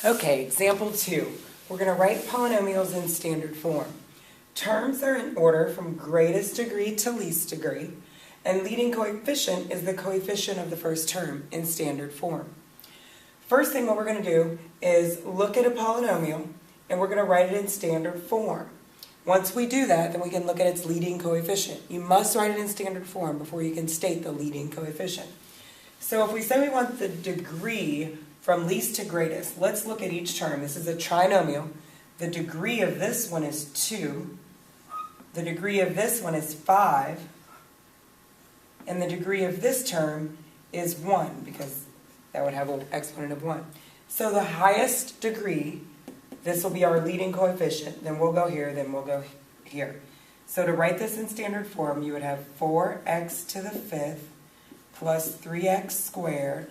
Okay, example 2. We're going to write polynomials in standard form. Terms are in order from greatest degree to least degree, and leading coefficient is the coefficient of the first term in standard form. First thing what we're going to do is look at a polynomial, and we're going to write it in standard form. Once we do that, then we can look at its leading coefficient. You must write it in standard form before you can state the leading coefficient. So if we say we want the degree from least to greatest, let's look at each term. This is a trinomial. The degree of this one is 2. The degree of this one is 5. And the degree of this term is 1, because that would have an exponent of 1. So the highest degree, this will be our leading coefficient. Then we'll go here, then we'll go here. So to write this in standard form, you would have 4x to the 5th plus 3x squared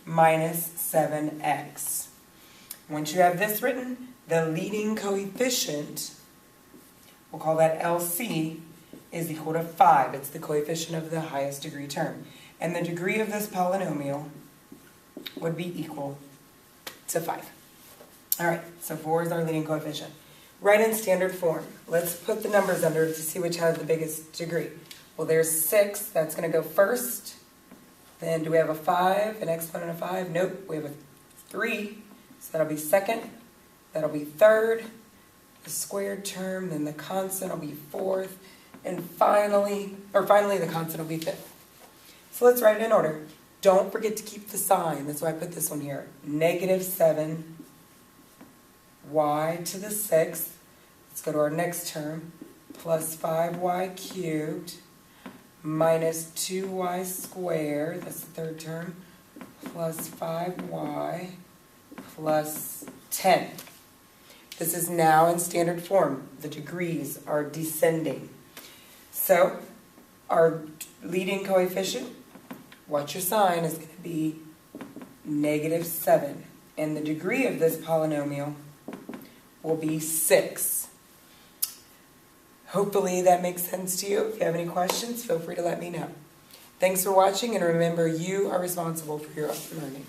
minus 7x. Once you have this written, the leading coefficient, we'll call that LC, is equal to 5. It's the coefficient of the highest degree term. And the degree of this polynomial would be equal to 5. All right, so 4 is our leading coefficient. Write in standard form. Let's put the numbers under to see which has the biggest degree. Well, there's 6. That's going to go first. Then do we have a 5, an exponent of 5? Nope, we have a 3. So that'll be second. That'll be third. The squared term, then the constant will be fourth. And finally the constant will be fifth. So let's write it in order. Don't forget to keep the sign. That's why I put this one here. Negative 7 y to the 6th. Let's go to our next term. Plus 5y cubed minus 2y squared, that's the third term, plus 5y plus 10. This is now in standard form. The degrees are descending. So our leading coefficient, watch your sign, is going to be negative 7. And the degree of this polynomial will be 6. Hopefully that makes sense to you. If you have any questions, feel free to let me know. Thanks for watching, and remember, you are responsible for your own learning.